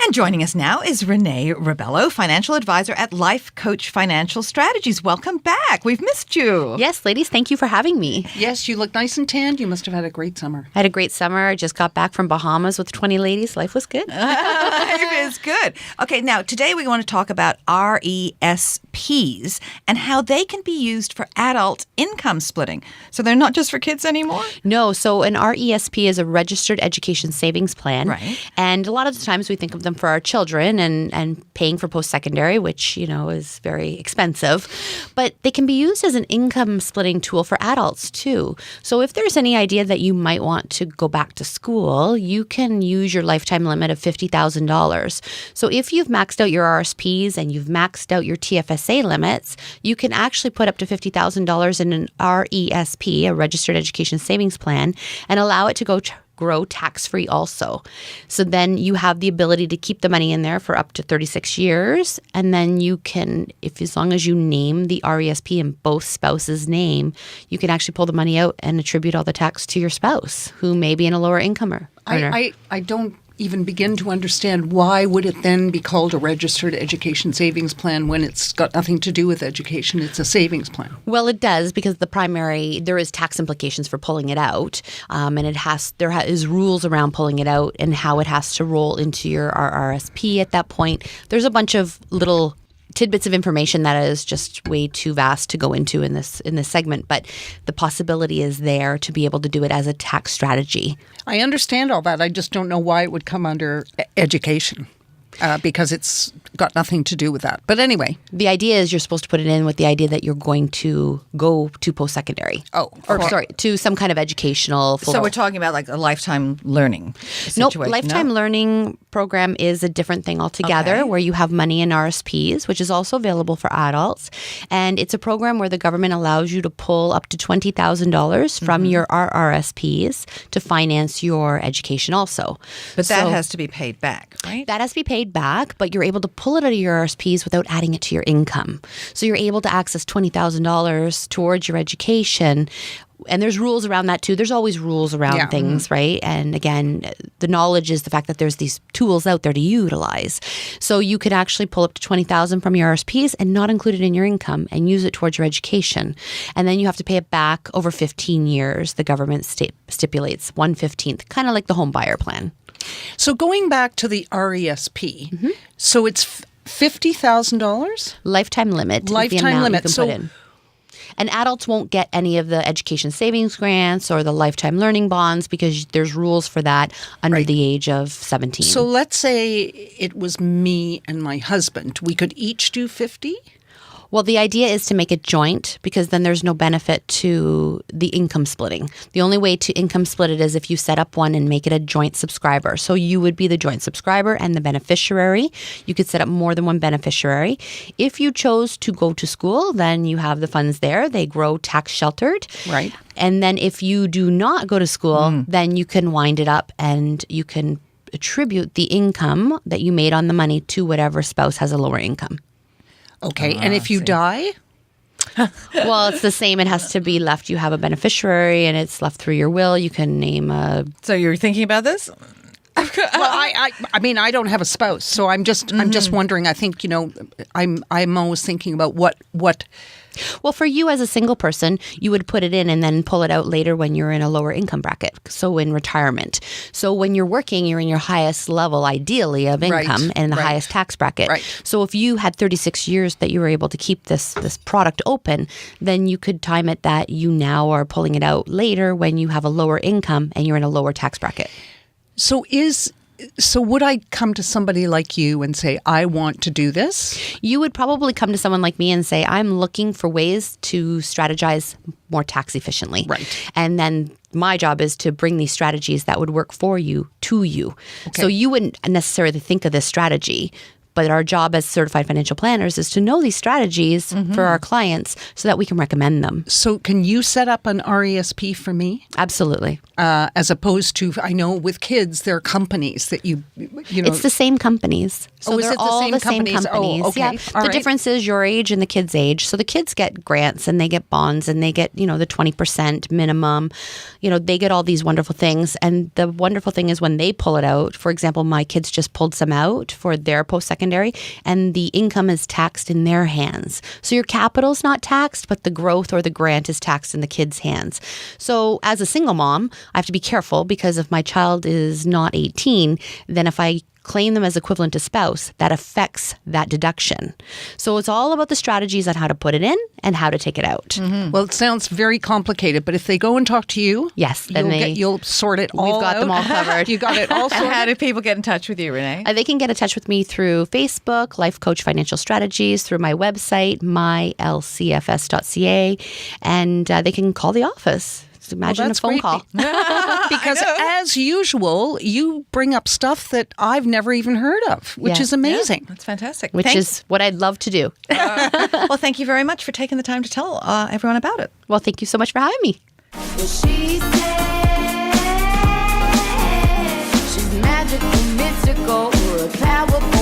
And joining us now is Renee Rebelo, financial advisor at Life Coach Financial Strategies. Welcome back. We've missed you. Yes, ladies, thank you for having me. Yes, you look nice and tanned. You must have had a great summer. I had a great summer. I just got back from Bahamas with 20 ladies. Life was good. Life is good. Okay, now today we want to talk about RESPs and how they can be used for adult income splitting. So they're not just for kids anymore? No, so an RESP is a registered education savings plan. Right. And a lot of the times we think of them for our children and paying for post-secondary, which, is very expensive. But they can be used as an income splitting tool for adults too. So if there's any idea that you might want to go back to school, you can use your lifetime limit of $50,000. So if you've maxed out your RSPs and you've maxed out your TFSA limits, you can actually put up to $50,000 in an RESP, a registered education savings plan, and allow it to grow tax-free also. So then you have the ability to keep the money in there for up to 36 years. And then you can, as long as you name the RESP in both spouses' name, you can actually pull the money out and attribute all the tax to your spouse, who may be in a lower income earner. I don't even begin to understand why would it then be called a registered education savings plan when it's got nothing to do with education. It's a savings plan. Well, it does, because there is tax implications for pulling it out, and there is rules around pulling it out and how it has to roll into your RRSP at that point. There's a bunch of little tidbits of information that is just way too vast to go into in this segment, but the possibility is there to be able to do it as a tax strategy. I understand all that. I just don't know why it would come under education. Because it's got nothing to do with that. But anyway. The idea is you're supposed to put it in with the idea that you're going to go to post-secondary. To some kind of educational. So we're talking about like a lifetime learning situation. Nope. Lifetime learning program is a different thing altogether, where you have money in RSPs, which is also available for adults. And it's a program where the government allows you to pull up to $20,000 from your RRSPs to finance your education also. But that has to be paid back, right? That has to be paid back, but you're able to pull it out of your RSPs without adding it to your income. So you're able to access $20,000 towards your education. And there's rules around that too. There's always rules around things, right? And again, the knowledge is the fact that there's these tools out there to utilize. So you could actually pull up to $20,000 from your RSPs and not include it in your income and use it towards your education. And then you have to pay it back over 15 years. The government stipulates 1/15, kind of like the home buyer plan. So going back to the RESP, so it's $50,000? Lifetime limit. Lifetime limit. You can put in. And adults won't get any of the education savings grants or the lifetime learning bonds because there's rules for that under the age of 17. So let's say it was me and my husband. We could each do 50? Well, the idea is to make it joint, because then there's no benefit to the income splitting. The only way to income split it is if you set up one and make it a joint subscriber. So you would be the joint subscriber and the beneficiary. You could set up more than one beneficiary. If you chose to go to school, then you have the funds there. They grow tax sheltered. Right. And then if you do not go to school, then you can wind it up and you can attribute the income that you made on the money to whatever spouse has a lower income. Okay, and if you die? Well, it's the same. It has to be left. You have a beneficiary and it's left through your will. You can name a... So you're thinking about this? Well, I mean, I don't have a spouse, so I'm just wondering. I think, I'm always thinking about what. Well, for you as a single person, you would put it in and then pull it out later when you're in a lower income bracket. So in retirement. So when you're working, you're in your highest level, ideally, of income and in the highest tax bracket. Right. So if you had 36 years that you were able to keep this product open, then you could time it that you now are pulling it out later when you have a lower income and you're in a lower tax bracket. So would I come to somebody like you and say, I want to do this? You would probably come to someone like me and say, I'm looking for ways to strategize more tax efficiently. Right. And then my job is to bring these strategies that would work for you to you. Okay. So you wouldn't necessarily think of this strategy, but our job as certified financial planners is to know these strategies for our clients so that we can recommend them. So can you set up an RESP for me? Absolutely. As opposed to, I know with kids, there are companies that you know. It's the same companies. So is they're it the all same the same companies? companies. Oh, okay. Yeah. All The right. difference is your age and the kid's age. So the kids get grants and they get bonds and they get, the 20% minimum. They get all these wonderful things. And the wonderful thing is when they pull it out, for example, my kids just pulled some out for their post-secondary and the income is taxed in their hands. So your capital's not taxed, but the growth or the grant is taxed in the kids' hands. So as a single mom, I have to be careful because if my child is not 18, then if I claim them as equivalent to spouse, that affects that deduction. So it's all about the strategies on how to put it in and how to take it out. Mm-hmm. Well, it sounds very complicated, but if they go and talk to you, Yes, then you'll sort it all out. We've got them all covered. You got it all And sorted. how do people get in touch with you, Renee? They can get in touch with me through Facebook, Life Coach Financial Strategies, through my website, mylcfs.ca, and they can call the office. Imagine that's a phone great. call. Because as usual, you bring up stuff that I've never even heard of, which Yeah. is amazing. That's fantastic. Which is what I'd love to do. Well, thank you very much for taking the time to tell everyone about it. Well, thank you so much for having me. She said she's magical, mystical, or a powerful